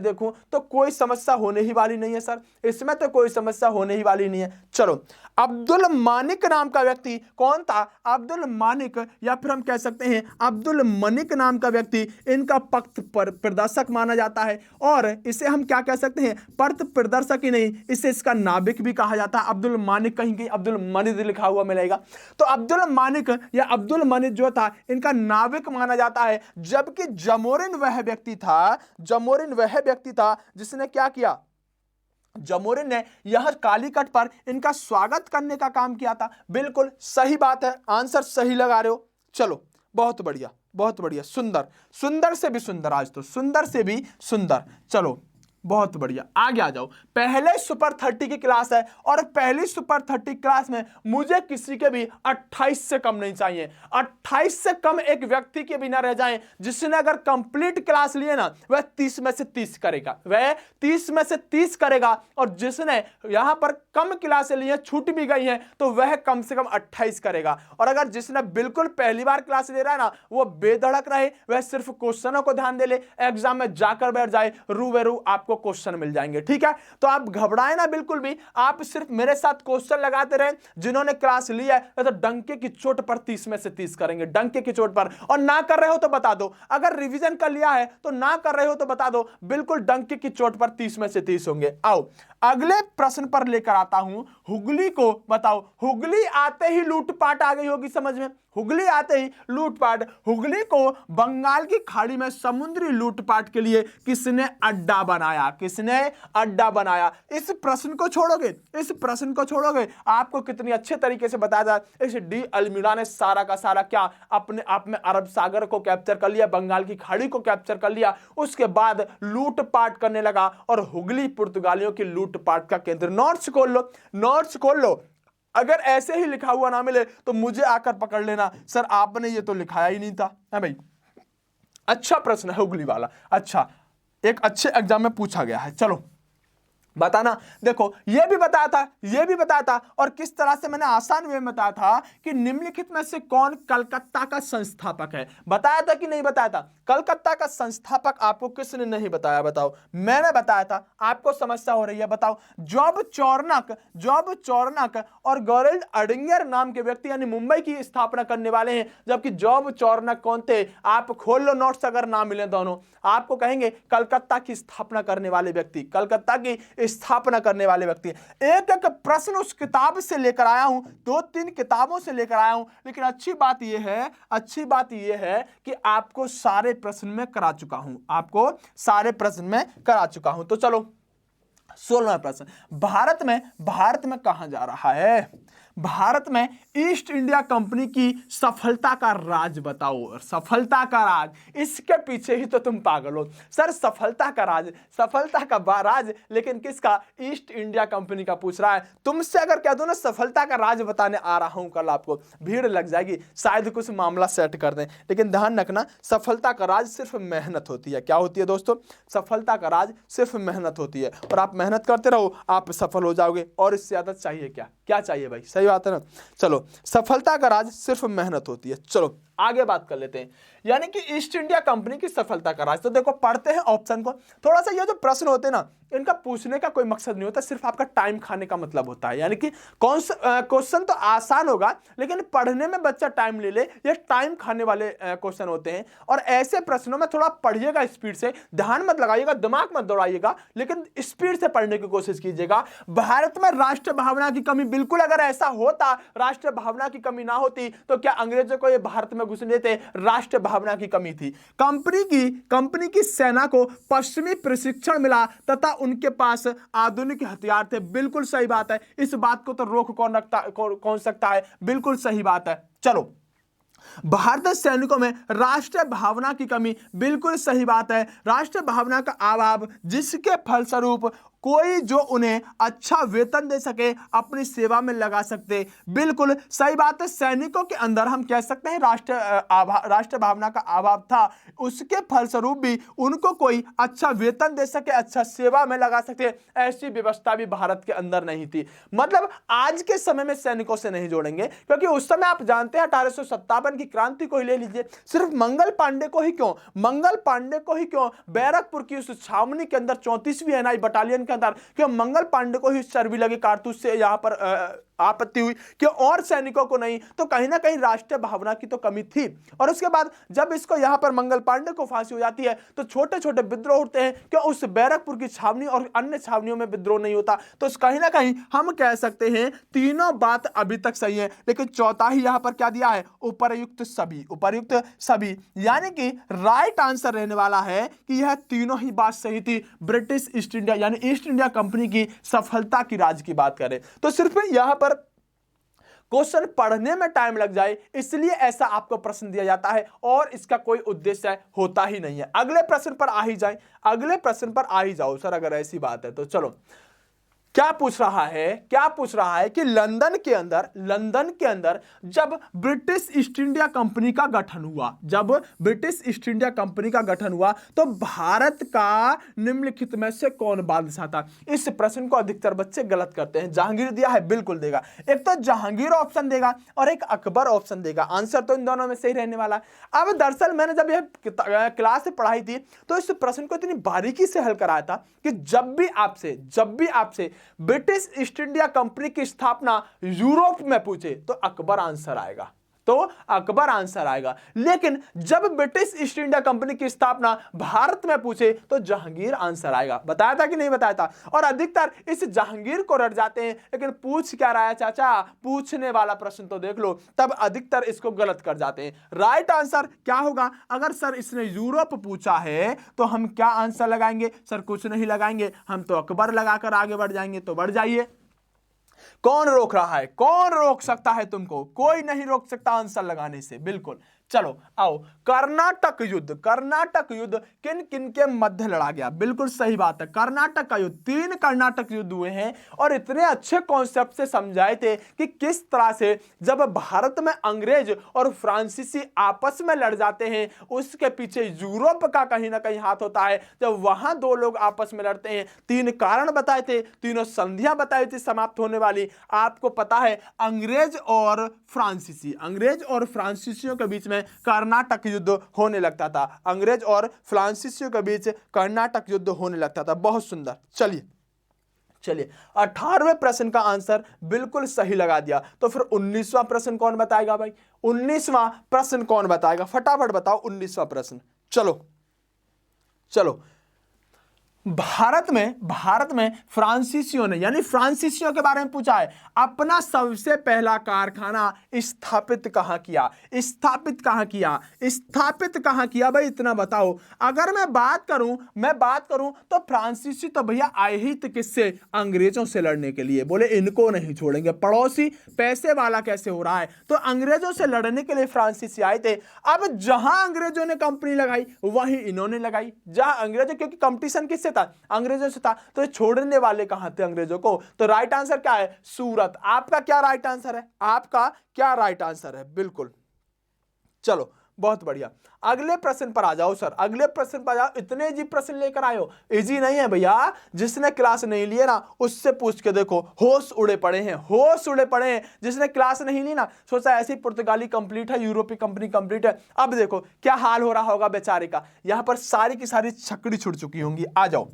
देखूं तो कोई समस्या होने ही वाली नहीं है सर, इसमें तो कोई समस्या होने ही वाली नहीं है। चलो, अब्दुल मानिक नाम का व्यक्ति कौन था? अब्दुल मानिक, या फिर हम कह सकते हैं अब्दुल मनिक नाम का व्यक्ति इनका पथ प्रदर्शक माना जाता है, और इसे हम क्या कह सकते हैं, पथ प्रदर्शक ही नहीं, इसे इसका नाविक भी कहा जाता है। अब्दुल मानिक कहीं अब्दुल मनिक लिखा हुआ मिलेगा, तो अब्दुल मानिक या अब्दुल मनिक जो था इनका नाविक माना जाता है। जबकि जमोरिन वह व्यक्ति था जिसने क्या किया, जमोरिन ने यह कालीकट पर इनका स्वागत करने का काम किया था। बिल्कुल सही बात है, आंसर सही लगा रहे हो। चलो, बहुत बढ़िया, सुंदर से भी सुंदर, आज तो सुंदर से भी सुंदर। चलो, बहुत बढ़िया, आगे आ जाओ। पहले सुपर 30 की क्लास है, और पहली सुपर 30 क्लास में मुझे किसी के भी 28 से कम नहीं चाहिए। 28 से कम एक व्यक्ति के बिना रह जाएं जिसने अगर कंप्लीट क्लास लिए ना, वह 30 में से 30 करेगा, और जिसने यहां पर कम क्लासें ली हैं, छूट भी गई हैं, तो वह कम से कम 28 करेगा। और अगर जिसने बिल्कुल पहली बार क्लास ले रहा है ना, वो बेधड़क रहे, वह सिर्फ क्वेश्चनों को ध्यान दे ले, एग्जाम में जाकर बैठ जाए, रूबेरू आपको क्वेश्चन मिल जाएंगे। ठीक है, तो आप घबराएं ना बिल्कुल भी, आप सिर्फ मेरे साथ क्वेश्चन लगाते रहे। जिन्होंने क्लास ली है तो डंके की चोट पर 30 में से 30 करेंगे, डंके की चोट पर। और ना कर रहे हो तो बता दो, अगर रिवीजन कर लिया है तो ना कर रहे हो तो बता दो, बिल्कुल डंके की चोट पर 30 में से 30 होंगे। आओ अगले प्रश्न पर लेकर आता हूं। हुगली को बताओ, हुगली आते ही लूटपाट आ गई होगी समझ में, हुगली आते ही लूटपाट। हुगली को बंगाल की खाड़ी में समुद्री लूटपाट के लिए किसने अड्डा बनाया? इस प्रश्न को छोड़ोगे, आपको कितनी अच्छे तरीके से बताया जाए। इस डी अल्मीड़ा ने सारा का सारा क्या अपने आप में अरब सागर को कैप्चर कर लिया, बंगाल की खाड़ी को कैप्चर कर लिया, उसके बाद लूटपाट करने लगा, और हुगली पुर्तगालियों की लूटपाट का केंद्र। नोट्स खोल लो। अगर ऐसे ही लिखा हुआ ना मिले तो मुझे आकर पकड़ लेना, सर आपने ये तो लिखाया ही नहीं था। है भाई, अच्छा प्रश्न है हुगली वाला, अच्छा, एक अच्छे एग्जाम में पूछा गया है। चलो बताना, देखो ये भी बताया था, और किस तरह से मैंने आसान वे में बताया था कि निम्नलिखित में से कौन कलकत्ता का संस्थापक है। बताया था कि नहीं बताया था? कलकत्ता का संस्थापक आपको किसने नहीं बताया? बताओ, मैंने बताया था, आपको समस्या हो रही है? बताओ। जॉब चौरनक और गोरल्ड अडिंगर नाम के व्यक्ति यानी मुंबई की स्थापना करने वाले हैं। जबकि जॉब चौरनक कौन थे? आप खोल लो नोट्स, अगर नाम मिले दोनों, आपको कहेंगे कलकत्ता की स्थापना करने वाले व्यक्ति, एक एक प्रश्न उस किताब से लेकर आया हूं, 2-3 किताबों से लेकर आया हूं। लेकिन अच्छी बात यह है कि आपको सारे प्रश्न में करा चुका हूं। तो चलो 16वां प्रश्न, भारत में कहां जा रहा है? भारत में ईस्ट इंडिया कंपनी की सफलता का राज बताओ। सफलता का राज, इसके पीछे ही तो तुम पागल हो सर। सफलता का राज, लेकिन किसका? ईस्ट इंडिया कंपनी का पूछ रहा है। तुमसे अगर कह दो ना सफलता का राज बताने आ रहा हूं, कल आपको भीड़ लग जाएगी, शायद कुछ मामला सेट कर दें। लेकिन ध्यान रखना, सफलता का राज सिर्फ मेहनत होती है। क्या होती है दोस्तों? सफलता का राज सिर्फ मेहनत होती है, और आप मेहनत करते रहो, आप सफल हो जाओगे। और इससे ज्यादा चाहिए क्या चाहिए भाई? सही बात है ना। चलो, सफलता का राज सिर्फ मेहनत होती है। चलो आगे बात कर लेते हैं, यानी कि ईस्ट इंडिया कंपनी की सफलता का राज। तो देखो पढ़ते हैं ऑप्शन को। थोड़ा सा ये जो प्रश्न होते हैं ना, इनका पूछने का कोई मकसद नहीं होता, सिर्फ आपका टाइम खाने का मतलब होता है। यानी कि क्वेश्चन तो आसान होगा, लेकिन पढ़ने में बच्चा टाइम ले ले, ये टाइम खाने वाले क्वेश्चन होते हैं। और ऐसे प्रश्नों में थोड़ा पढ़िएगा स्पीड से, ध्यान मत लगाइएगा, दिमाग मत दौड़ाइएगा, लेकिन स्पीड से पढ़ने की कोशिश कीजिएगा। भारत में राष्ट्र भावना की कमी, बिल्कुल अगर ऐसा होता, राष्ट्र भावना की कमी ना होती, तो क्या अंग्रेजों को ये भारत में घुसने देते? राष्ट्र भावना की कमी थी। कंपनी की सेना को पश्चिमी प्रशिक्षण मिला तथा उनके पास आधुनिक हथियार थे। बिल्कुल सही बात है, इस बात को तो रोक कौन सकता है? बिल्कुल सही बात है। चलो भारतीय सैनिकों में राष्ट्रीय भावना की कमी, बिल्कुल सही बात है। राष्ट्रीय भावना का अभाव, जिसके फलस्वरूप कोई जो उन्हें अच्छा वेतन दे सके, अपनी सेवा में लगा सकते, बिल्कुल सही बात है। सैनिकों के अंदर हम कह सकते हैं राष्ट्रीय भावना का अभाव था, उसके फलस्वरूप भी उनको कोई अच्छा वेतन दे सके, अच्छा सेवा में लगा सके, ऐसी व्यवस्था भी भारत के अंदर नहीं थी। मतलब आज के समय में सैनिकों से नहीं जोड़ेंगे, क्योंकि उस समय आप जानते हैं 1857 की क्रांति को ही ले लीजिए, सिर्फ मंगल पांडे को ही क्यों, बैरकपुर की उस छावनी के अंदर 34वीं एनआई बटालियन के अंदर क्यों मंगल पांडे को ही चर्बी लगे कारतूस से यहां पर आपत्ति हुई कि और सैनिकों को नहीं, तो कहीं ना कहीं राष्ट्रीय भावना की तो कमी थी। और उसके बाद जब इसको यहां पर मंगल पांडे को फांसी हो जाती है, तो छोटे छोटे विद्रोह उठते हैं कि उस बैरकपुर की छावनी और अन्य छावनियों में विद्रोह नहीं होता। तो कहीं ना कहीं हम कह सकते हैं तीनों बात अभी तक सही है, लेकिन चौथा ही यहां पर क्या दिया है, उपर्युक्त सभी, यानी कि राइट आंसर रहने वाला है कि यह तीनों ही बात सही थी। ब्रिटिश ईस्ट इंडिया यानी ईस्ट इंडिया कंपनी की सफलता की राज की बात करें तो सिर्फ यहां पर क्वेश्चन पढ़ने में टाइम लग जाए, इसलिए ऐसा आपको प्रश्न दिया जाता है और इसका कोई उद्देश्य होता ही नहीं है। अगले प्रश्न पर आ ही जाओ सर, अगर ऐसी बात है तो। चलो, क्या पूछ रहा है कि लंदन के अंदर जब ब्रिटिश ईस्ट इंडिया कंपनी का गठन हुआ, तो भारत का निम्नलिखित में से कौन बादशाह था। इस प्रश्न को अधिकतर बच्चे गलत करते हैं। जहांगीर दिया है, बिल्कुल देगा, एक तो जहांगीर ऑप्शन देगा और एक अकबर ऑप्शन देगा। आंसर तो इन दोनों में सही रहने वाला है। अब दरअसल मैंने जब यह क्लास में पढ़ाई थी, तो इस प्रश्न को इतनी बारीकी से हल कराया था कि जब भी आपसे ब्रिटिश ईस्ट इंडिया कंपनी की स्थापना यूरोप में पूछे तो अकबर आंसर आएगा, लेकिन जब ब्रिटिश ईस्ट इंडिया कंपनी की स्थापना भारत में पूछे तो जहांगीर आंसर आएगा। बताया था कि नहीं बताया था? और अधिकतर इस जहांगीर को रट जाते हैं, लेकिन पूछ क्या रहा है चाचा, पूछने वाला प्रश्न तो देख लो, तब अधिकतर इसको गलत कर जाते हैं। राइट आंसर क्या होगा? अगर सर इसने यूरोप पूछा है तो हम क्या आंसर लगाएंगे? सर कुछ नहीं लगाएंगे, हम तो अकबर लगाकर आगे बढ़ जाएंगे। तो बढ़ जाइए। कौन रोक रहा है? कौन रोक सकता है तुमको? कोई नहीं रोक सकता आंसर लगाने से, बिल्कुल। चलो आओ, कर्नाटक युद्ध किन किन के मध्य लड़ा गया? बिल्कुल सही बात है, कर्नाटक का युद्ध। 3 कर्नाटक युद्ध हुए हैं और इतने अच्छे कॉन्सेप्ट से समझाए थे कि किस तरह से जब भारत में अंग्रेज और फ्रांसीसी आपस में लड़ जाते हैं, उसके पीछे यूरोप का कहीं ना कहीं हाथ होता है। जब वहां 2 लोग आपस में लड़ते हैं, 3 कारण बताए थे, तीनों संधियां बताई थी समाप्त होने वाली। आपको पता है अंग्रेज और फ्रांसीसियों के बीच में कर्नाटक युद्ध होने लगता था। अंग्रेज और फ्रांसीसियों के बीच कर्नाटक युद्ध होने लगता था। बहुत सुंदर। चलिए 18वें प्रश्न का आंसर बिल्कुल सही लगा दिया, तो फिर 19वां प्रश्न कौन बताएगा भाई? 19वां प्रश्न कौन बताएगा? फटाफट बताओ 19वां प्रश्न। चलो भारत में फ्रांसीसियों ने, यानी फ्रांसीसियों के बारे में पूछा है, अपना सबसे पहला कारखाना स्थापित कहां किया भाई? इतना बताओ। अगर मैं बात करूं तो फ्रांसीसी तो भैया आए ही तो किससे? अंग्रेजों से लड़ने के लिए। बोले इनको नहीं छोड़ेंगे, पड़ोसी पैसे वाला कैसे हो रहा है, तो अंग्रेजों से लड़ने के लिए फ्रांसीसी आए थे। अब जहां अंग्रेजों ने कंपनी लगाई वहीं इन्होंने लगाई। जहां अंग्रेजों, क्योंकि कंपटीशन किससे था? अंग्रेजों से था, तो छोड़ने वाले कहां थे अंग्रेजों को? तो राइट आंसर क्या है? सूरत। आपका क्या राइट आंसर है? बिल्कुल। चलो बहुत बढ़िया, अगले प्रश्न पर आ जाओ सर, इतने इजी प्रश्न लेकर आए हो। इजी नहीं है भैया, जिसने क्लास नहीं लिए ना उससे पूछ के देखो, होश उड़े पड़े हैं। जिसने क्लास नहीं ली ना सोचा ऐसी पुर्तगाली कंप्लीट है, यूरोपीय कंपनी कंप्लीट है। अब देखो क्या हाल हो रहा होगा बेचारे का, यहां पर सारी की सारी छकड़ी छुट चुकी होंगी। आ जाओ,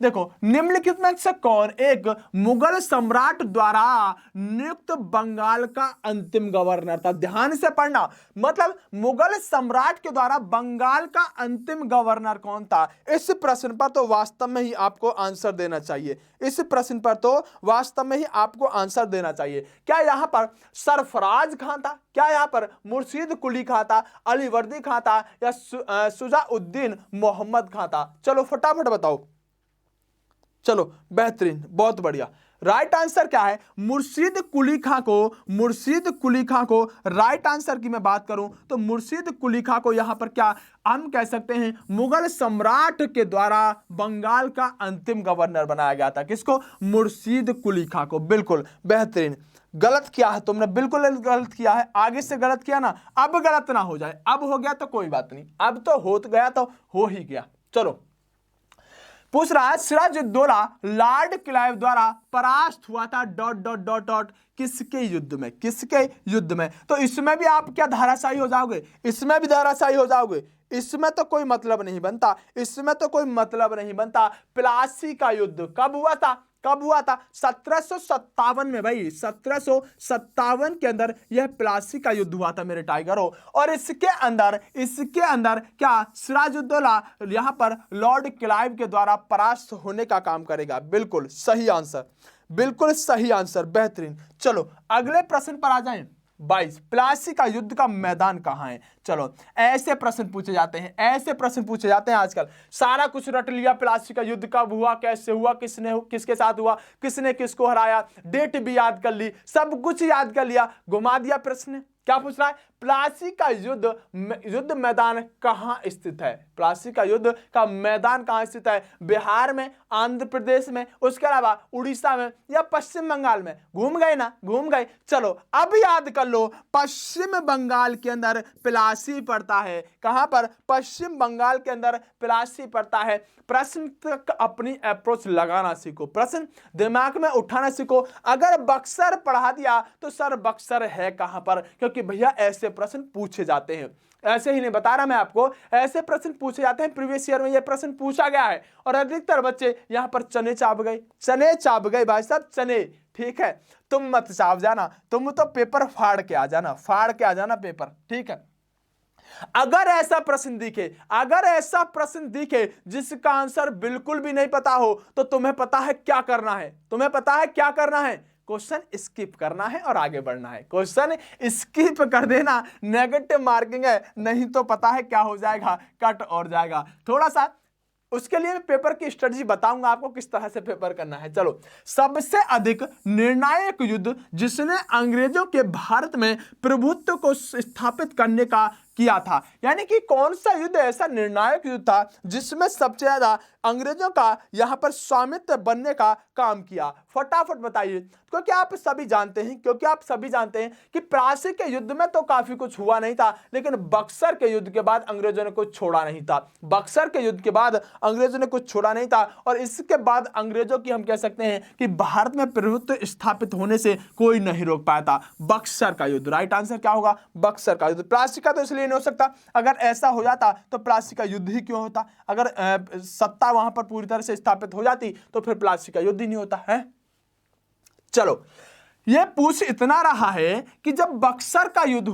देखो निम्नलिखित में से कौन एक मुगल सम्राट द्वारा नियुक्त बंगाल का अंतिम गवर्नर था? ध्यान से पढ़ना, मतलब मुगल सम्राट के द्वारा बंगाल का अंतिम गवर्नर कौन था? इस प्रश्न पर तो वास्तव में ही आपको आंसर देना चाहिए। क्या यहां पर सरफराज खां था? क्या यहां पर मुर्शीद कुली खां था, अलीवर्दी खां था, या सुजाउद्दीन मोहम्मद खां था? चलो फटाफट बताओ। चलो बेहतरीन, बहुत बढ़िया। राइट आंसर क्या है? मुर्शीद कुली खां को, मुर्शीद कुली खां को राइट आंसर की मैं बात करूं तो मुर्शीद कुली खां को यहां पर क्या हम कह सकते हैं, मुगल सम्राट के द्वारा बंगाल का अंतिम गवर्नर बनाया गया था। किसको? मुर्शीद कुली खां को। बिल्कुल बेहतरीन। गलत किया है तुमने, बिल्कुल गलत किया है, आगे से गलत किया ना, अब गलत ना हो जाए। अब हो गया तो कोई बात नहीं, अब तो हो गया तो हो ही गया। चलो पूछ रहा है सिराजुद्दौला लॉर्ड क्लाइव द्वारा परास्त हुआ था डॉट डॉट डॉट डॉट किसके युद्ध में? किसके युद्ध में? तो इसमें भी आप क्या धाराशायी हो जाओगे? इसमें भी धाराशायी हो जाओगे? इसमें तो कोई मतलब नहीं बनता, इसमें तो कोई मतलब नहीं बनता। प्लासी का युद्ध कब हुआ था? कब हुआ था? 1757 में भाई, 1757 के अंदर यह प्लासी का युद्ध हुआ था मेरे टाइगरों। और इसके अंदर क्या सिराजुद्दौला यहां पर लॉर्ड क्लाइव के द्वारा परास्त होने का काम करेगा। बिल्कुल सही आंसर, बिल्कुल सही आंसर, बेहतरीन। चलो अगले प्रश्न पर आ जाएं। 22 प्लासी का युद्ध का मैदान कहां है? चलो ऐसे प्रश्न पूछे जाते हैं, ऐसे प्रश्न पूछे जाते हैं आजकल। सारा कुछ रट लिया, प्लासी का युद्ध कब हुआ, कैसे हुआ, किसने किसके साथ हुआ, किसने किसको हराया, डेट भी याद कर ली, सब कुछ याद कर लिया, घुमा दिया प्रश्न। क्या पूछ रहा है? प्लासी का युद्ध मैदान कहां स्थित है? प्लासी का युद्ध का मैदान कहां स्थित है? बिहार में, आंध्र प्रदेश में, उसके अलावा उड़ीसा में या पश्चिम बंगाल में? घूम गए ना? घूम गए। चलो अब याद कर लो, पश्चिम बंगाल के अंदर प्लासी पड़ता है। कहां पर? पश्चिम बंगाल के अंदर प्लासी पड़ता है। प्रश्न तक अपनी अप्रोच लगाना सीखो, प्रश्न दिमाग में उठाना सीखो। अगर बक्सर पढ़ा दिया तो सर बक्सर है कहां पर? क्योंकि भैया ऐसे प्रश्न पूछे जाते हैं, ऐसे ही नहीं बता रहा मैं आपको, ऐसे प्रश्न पूछे जाते हैं। प्रीवियस ईयर में यह प्रश्न पूछा गया है और अधिकतर बच्चे यहां पर चने चाप गए, चने चाप गए भाई साहब, चने। ठीक है, तुम मत चाप जाना, तुम तो पेपर फाड़ के आ जाना, फाड़ के आ जाना पेपर। ठीक है, अगर ऐसा प्रश्न दिखे, अगर ऐसा प्रश्न दिखे जिसका आंसर बिल्कुल भी नहीं पता हो, तो तुम्हें पता है क्या करना है, तुम्हें पता है क्या करना है? क्वेश्चन स्किप करना है और आगे बढ़ना है। क्वेश्चन स्किप कर देना, नेगेटिव मार्किंग है, नहीं तो पता है क्या हो जाएगा, कट और जाएगा। थोड़ा सा उसके लिए मैं पेपर की स्ट्रेटजी बताऊंगा आपको, किस तरह से पेपर करना है। चलो, सबसे अधिक निर्णायक युद्ध जिसने अंग्रेजों के भारत में प्रभुत्व को स्थापित करने का किया था, यानी कि कौन सा युद्ध ऐसा निर्णायक युद्ध था जिसमें सबसे ज्यादा अंग्रेजों का यहां पर स्वामित्व बनने का काम किया? फटाफट बताइए, क्योंकि आप सभी जानते हैं कि प्लासी के युद्ध में तो काफी कुछ हुआ नहीं था, लेकिन बक्सर के युद्ध के बाद अंग्रेजों ने कुछ छोड़ा नहीं था। बक्सर के युद्ध के बाद अंग्रेजों ने कुछ छोड़ा नहीं था, और इसके बाद अंग्रेजों की हम कह सकते हैं कि भारत में प्रभुत्व स्थापित होने से कोई नहीं रोक पाया था। बक्सर का युद्ध, राइट आंसर क्या होगा? बक्सर का युद्ध। प्लासी का तो इसलिए नहीं हो सकता, अगर ऐसा हो जाता तो प्लासी का युद्ध ही क्यों होता? अगर सत्ता वहां पर पूरी तरह से स्थापित हो जाती तो फिर प्लासी का युद्ध ही नहीं होता है। चलो, यह पूछ इतना रहा है कि जब बक्सर का युद्ध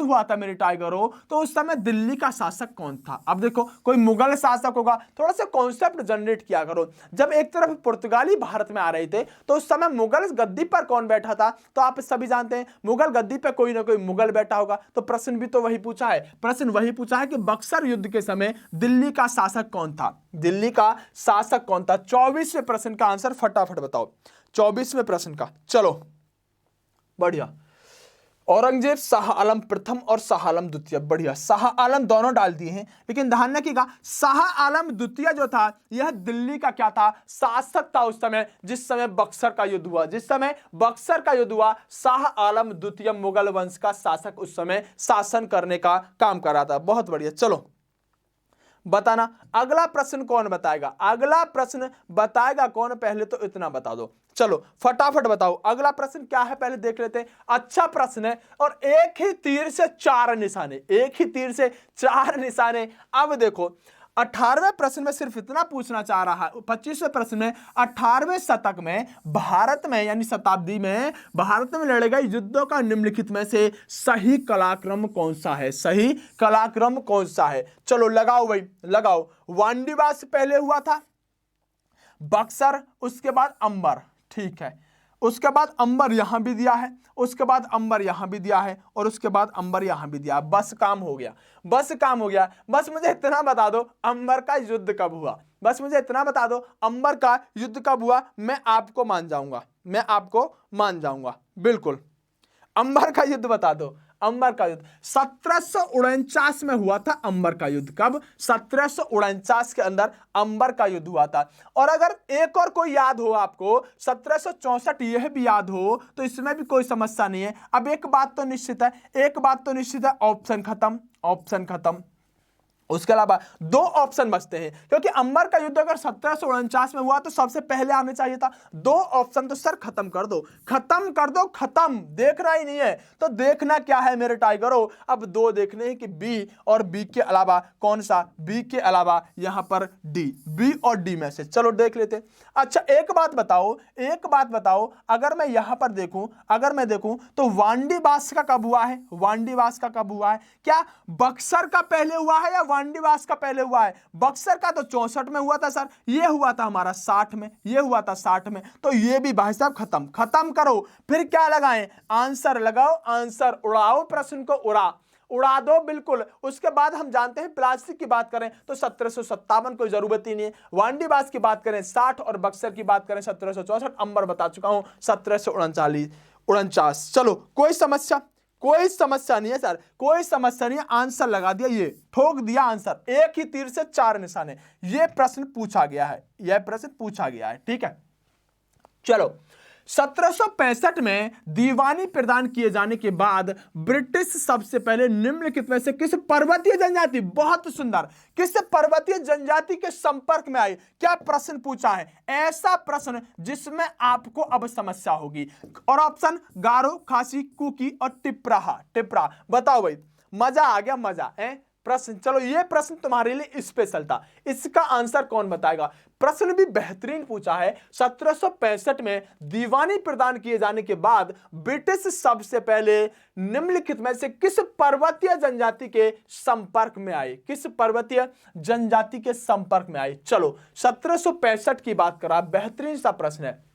हुआ था, मेरे टाइगरों, तो उस समय दिल्ली का शासक कौन था? अब देखो, कोई मुगल शासक होगा, थोड़ा सा कॉन्सेप्ट जनरेट किया करो। जब एक तरफ पुर्तगाली भारत में आ रहे थे तो उस समय मुगल गद्दी पर कौन बैठा था? तो आप सभी जानते हैं मुगल गद्दी पर कोई ना कोई मुगल बैठा होगा। तो प्रश्न भी तो वही पूछा है, कि बक्सर युद्ध के समय दिल्ली का शासक कौन था? दिल्ली का शासक कौन था? 24वें प्रश्न का आंसर फटाफट बताओ, 24वें प्रश्न का। चलो बढ़िया, औरंगजेब, शाह आलम प्रथम और शाह आलम द्वितीय। बढ़िया, शाह आलम दोनों डाल दिए हैं, लेकिन ध्यान रखिएगा शाह आलम द्वितीय जो था यह दिल्ली का क्या था? शासक था उस समय, जिस समय बक्सर का युद्ध हुआ। शाह आलम द्वितीय मुगल वंश का शासक उस समय शासन करने का काम कर रहा था। बहुत बढ़िया। चलो बताना अगला प्रश्न कौन बताएगा? अगला प्रश्न बताएगा कौन? पहले तो इतना बता दो। चलो फटाफट बताओ अगला प्रश्न क्या है, पहले देख लेते हैं। अच्छा प्रश्न है, और एक ही तीर से चार निशाने। अब देखो 18वें प्रश्न में सिर्फ इतना पूछना चाह रहा है, 25वें प्रश्न में 18वें शतक में भारत में, यानी शताब्दी में भारत में लड़े गए युद्धों का निम्नलिखित में से सही कलाक्रम कौन सा है? सही कलाक्रम कौन सा है? चलो लगाओ भाई, लगाओ। वांडीवास पहले हुआ था, बक्सर, उसके बाद अंबर। ठीक है, उसके बाद अंबर यहां भी दिया है, उसके बाद अंबर यहां भी दिया है, और उसके बाद अंबर यहां भी दिया। बस काम हो गया, बस मुझे इतना बता दो, अंबर का युद्ध कब हुआ? बस मुझे इतना बता दो, अंबर का युद्ध कब हुआ, मैं आपको मान जाऊंगा, मैं आपको मान जाऊंगा। बिल्कुल, अंबर का युद्ध बता दो। अंबर का युद्ध 1749 में हुआ था। अंबर का युद्ध कब, 1749 के अंदर अंबर का युद्ध हुआ था। और अगर एक और कोई याद हो आपको, 1764 यह भी याद हो तो इसमें भी कोई समस्या नहीं है। अब एक बात तो निश्चित है, एक बात तो निश्चित है, ऑप्शन खत्म, ऑप्शन खत्म। उसके अलावा दो ऑप्शन बचते हैं, क्योंकि अंबर का युद्ध अगर 1749 में हुआ तो सबसे पहले आने चाहिए था। दो ऑप्शन तो सर खत्म कर दो, खत्म कर दो, खत्म, देखना ही नहीं है तो देखना क्या है मेरे टाइगरों, अब दो देखने हैं कि बी और बी के अलावा कौन सा, बी के अलावा यहां पर डी, बी और डी में से चलो देख लेते। अच्छा एक बात बताओ, एक बात बताओ, अगर मैं यहां पर देखूं, अगर मैं देखूं तो वांडीवास का कब हुआ है, वांडीवास का कब हुआ है, क्या बक्सर का पहले हुआ है या वांडीवास का पहले हुआ है? बक्सर का तो 64 में हुआ था सर, ये हुआ था हमारा 60 में, ये हुआ था 60 में, तो ये भी भाई साहब खत्म, खत्म करो। फिर क्या लगाएं, आंसर लगाओ, आंसर उड़ाओ, प्रश्न को उड़ा दो बिल्कुल। उसके बाद हम जानते हैं प्लास्टिक की बात करें तो 1757 कोई जरूरत ही नहीं है, वांडीवास की बात करें 60 और बक्सर की बात करें 1764, अंबर बता चुका हूं 1749। चलो कोई समस्या, कोई समस्या नहीं है सर, कोई समस्या नहीं है, आंसर लगा दिया, ये ठोक दिया आंसर, एक ही तीर से चार निशाने। ये प्रश्न पूछा गया है, यह प्रश्न पूछा गया है, ठीक है। चलो 1765 में दीवानी प्रदान किए जाने के बाद ब्रिटिश सबसे पहले निम्नलिखित में से किस पर्वतीय जनजाति, बहुत सुंदर, किस पर्वतीय जनजाति के संपर्क में आई? क्या प्रश्न पूछा है, ऐसा प्रश्न जिसमें आपको अब समस्या होगी। और ऑप्शन गारो, खासी, कुकी और टिपराहा, टिपरा। बताओ भाई, मजा आ गया, मजा है प्रश्न। चलो ये प्रश्न तुम्हारे लिए स्पेशल था, इसका आंसर कौन बताएगा? प्रश्न भी बेहतरीन पूछा है। 1765 में दीवानी प्रदान किए जाने के बाद ब्रिटिश सबसे पहले निम्नलिखित में से किस पर्वतीय जनजाति के संपर्क में आए, किस पर्वतीय जनजाति के संपर्क में आए? चलो 1765 की बात करा, बेहतरीन सा प्रश्न है।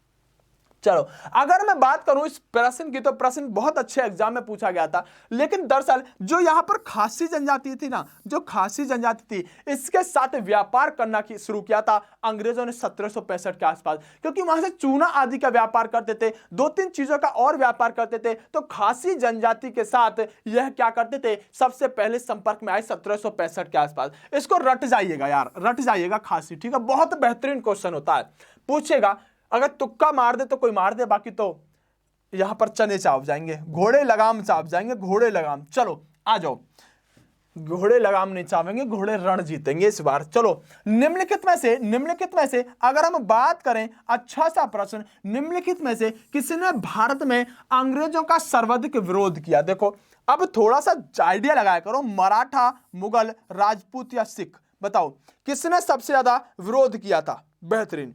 चलो अगर मैं बात करूं इस प्रश्न की, तो प्रश्न बहुत अच्छे एग्जाम में पूछा गया था, लेकिन दरअसल जो यहां पर खासी जनजाति थी ना, जो खासी जनजाति थी, इसके साथ व्यापार करना शुरू किया था अंग्रेजों ने 1765 के आसपास, क्योंकि वहां से चूना आदि का व्यापार करते थे, दो तीन चीजों का और व्यापार करते थे, तो खासी जनजाति के साथ यह क्या करते थे, सबसे पहले संपर्क में आए 1765 के आसपास। इसको रट जाइएगा यार, रट जाइएगा खासी, ठीक है, बहुत बेहतरीन क्वेश्चन होता है, पूछेगा। अगर तुक्का मार दे तो कोई मार दे, बाकी तो यहां पर चने चाप जाएंगे, घोड़े लगाम चाप जाएंगे, घोड़े लगाम। चलो आ जाओ, घोड़े लगाम नहीं चापेंगे, घोड़े रण जीतेंगे इस बार। चलो निम्नलिखित में से अगर हम बात करें, अच्छा सा प्रश्न, निम्नलिखित में से किसने भारत में अंग्रेजों का सर्वाधिक विरोध किया? देखो अब थोड़ा सा आइडिया लगाया करो, मराठा, मुगल, राजपूत या सिख, बताओ किसने सबसे ज्यादा विरोध किया था? बेहतरीन,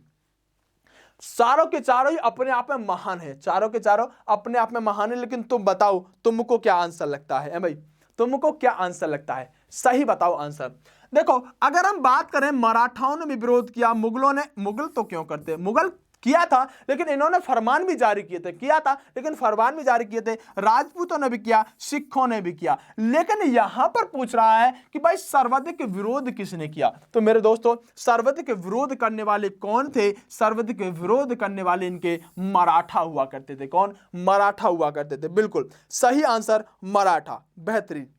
चारों के चारों ही अपने आप में महान है, चारों के चारों अपने आप में महान है, लेकिन तुम बताओ तुमको क्या आंसर लगता है भाई, तुमको क्या आंसर लगता है? सही बताओ आंसर। देखो अगर हम बात करें, मराठाओं ने भी विरोध किया, मुगलों ने, मुगल तो क्यों करते, मुगल किया था लेकिन इन्होंने फरमान भी जारी किए थे, किया था लेकिन फरमान भी जारी किए थे, राजपूतों ने भी किया, सिखों ने भी किया, लेकिन यहां पर पूछ रहा है कि भाई सर्वाधिक विरोध किसने किया? तो मेरे दोस्तों सर्वाधिक विरोध करने वाले कौन थे? सर्वाधिक विरोध करने वाले इनके मराठा हुआ करते थे। कौन? मराठा हुआ करते थे, बिल्कुल सही आंसर मराठा, बेहतरीन।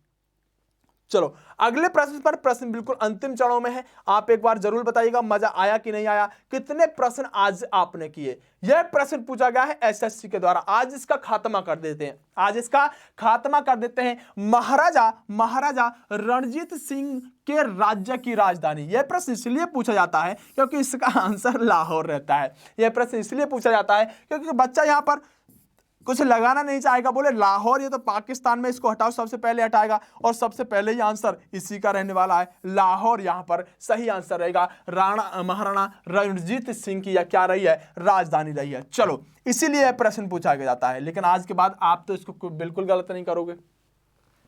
चलो अगले प्रश्न पर, प्रश्न बिल्कुल अंतिम चरणों में है, आप एक बार जरूर बताइएगा मजा आया कि नहीं आया, कितने प्रश्न आज आपने किए। यह प्रश्न पूछा गया है एसएससी के द्वारा, आज इसका खात्मा कर देते हैं, आज इसका खात्मा कर देते हैं। महाराजा रणजीत सिंह के राज्य की राजधानी, यह प्रश्न इसलिए पूछा जाता है क्योंकि इसका आंसर लाहौर रहता है। यह प्रश्न इसलिए पूछा जाता है क्योंकि बच्चा यहां पर कुछ लगाना नहीं चाहेगा, बोले लाहौर ये तो पाकिस्तान में, इसको हटाओ, सबसे पहले हटाएगा, और सबसे पहले ही आंसर इसी का रहने वाला है, लाहौर यहां पर सही आंसर रहेगा। महाराणा रणजीत सिंह की यह क्या रही है? राजधानी रही है। चलो इसीलिए यह प्रश्न पूछा जाता है, लेकिन आज के बाद आप तो इसको बिल्कुल गलत नहीं करोगे।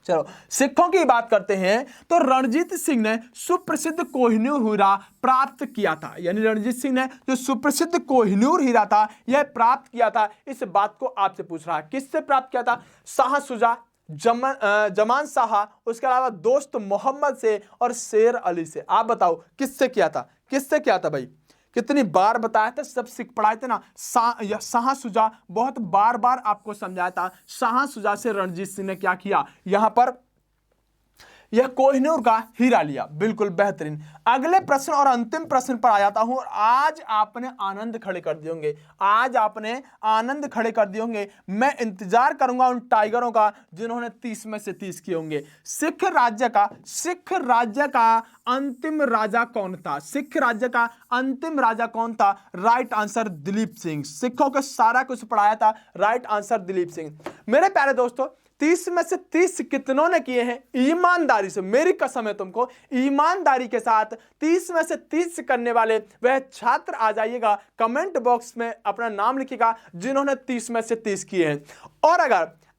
चलो सिखों की बात करते हैं, तो रणजीत सिंह ने सुप्रसिद्ध कोहिनूर हीरा प्राप्त किया था, यानी रणजीत सिंह ने जो सुप्रसिद्ध कोहिनूर हीरा था यह प्राप्त किया था, इस बात को आपसे पूछ रहा है, किससे प्राप्त किया था? शाह शुजा, जमान साहा, उसके अलावा दोस्त मोहम्मद से और शेर अली से। आप बताओ किससे किया था, किससे किया था भाई? कितनी बार बताया था, सब सीख पढ़ाए थे ना। शाह सुजा, बहुत बार बार आपको समझाया था। शाह सुजा से रणजीत सिंह ने क्या किया, यहां पर यह कोहिनूर का हीरा लिया। बिल्कुल बेहतरीन। अगले प्रश्न और अंतिम प्रश्न पर आ जाता हूं, और आज आपने आनंद खड़े कर दिए होंगे, आज आपने आनंद खड़े कर दिए होंगे। मैं इंतजार करूंगा उन टाइगरों का जिन्होंने 30 में से 30 किए होंगे। सिख राज्य का अंतिम राजा कौन था? सिख राज्य का अंतिम राजा कौन था? Right answer Dilip Singh. सिखों को सारा कुछ पढ़ाया था, राइट आंसर दिलीप सिंह। मेरे प्यारे दोस्तों, 30 में से 30 कितनों ने किए हैं? ईमानदारी से, मेरी कसम है तुमको, ईमानदारी के साथ 30 में से 30 करने वाले वह छात्र आ जाइएगा, कमेंट बॉक्स में अपना नाम लिखिएगा जिन्होंने 30 में से 30 किए हैं।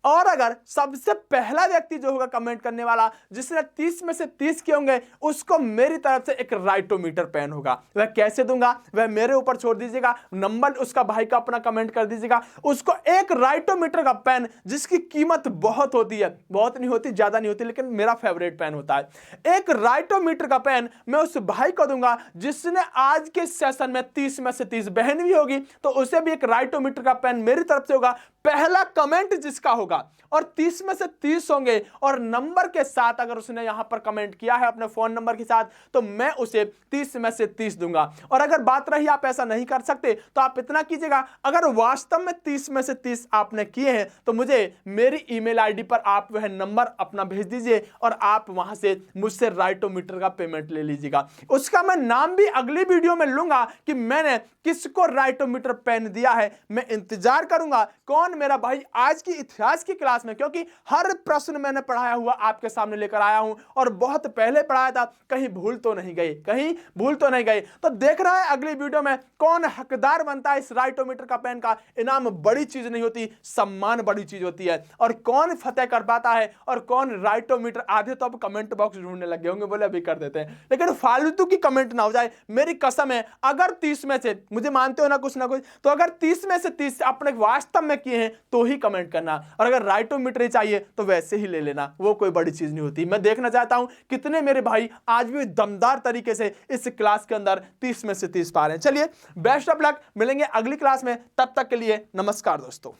और अगर सबसे पहला व्यक्ति जो होगा कमेंट करने वाला जिसने 30 में से 30 किए होंगे, उसको मेरी तरफ से एक राइटोमीटर पेन होगा। वह कैसे दूंगा, वह मेरे ऊपर छोड़ दीजिएगा, नंबर उसका भाई का अपना कमेंट कर दीजिएगा। उसको एक राइटोमीटर का पेन, जिसकी कीमत बहुत होती है, बहुत नहीं होती, ज्यादा नहीं होती, लेकिन मेरा फेवरेट पेन होता है, एक राइटोमीटर का पेन मैं उस भाई को दूंगा जिसने आज के सेशन में 30 में से 30, बहन भी होगी तो उसे भी एक राइटोमीटर का पेन मेरी तरफ से होगा। पहला कमेंट जिसका होगा, और 30 में से 30 होंगे, और नंबर के साथ अगर उसने यहां पर कमेंट किया है अपने फोन नंबर के साथ, तो मैं उसे 30 में से 30 दूंगा। और अगर बात रही आप ऐसा नहीं कर सकते, तो आप इतना कीजिएगा, अगर वास्तव में 30 में से 30 आपने किए हैं तो मुझे मेरी ईमेल आईडी पर आप वह नंबर अपना भेज दीजिए, और आप वहां से मुझसे राइटोमीटर का पेमेंट ले लीजिएगा। उसका मैं नाम भी अगली वीडियो में लूंगा कि मैंने किसको राइटोमीटर पेन दिया है। मैं इंतजार करूंगा कौन मेरा भाई आज की इतिहास की क्लास में, क्योंकि हर प्रश्न मैंने पढ़ाया हुआ आपके सामने लेकर आया हूं, और बहुत पहले पढ़ाया था, कहीं भूल तो नहीं गए, तो देख रहा है अगली वीडियो में कौन हकदार बनता है इस राइटोमीटर का पेन का। इनाम बड़ी चीज नहीं होती, सम्मान बड़ी चीज होती है, और कौन फतेह कर पाता है और कौन राइटोमीटर। आधे तो अब कमेंट बॉक्स ढूंढने लगे होंगे, बोले अभी कर देते हैं, लेकिन फालतू की कमेंट ना हो जाए, मेरी कसम है। अगर 30 में से, मुझे मानते हो ना कुछ ना कुछ, तो अगर 30 में से 30 अपने वास्तव में किए हैं तो ही कमेंट करना, और अगर राइटोमीटर ही चाहिए तो वैसे ही ले लेना, वो कोई बड़ी चीज नहीं होती। मैं देखना चाहता हूं कितने मेरे भाई आज भी दमदार तरीके से इस क्लास के अंदर 30 में से 30 पा रहे हैं। चलिए, बेस्ट ऑफ लक, मिलेंगे अगली क्लास में, तब तक के लिए नमस्कार दोस्तों।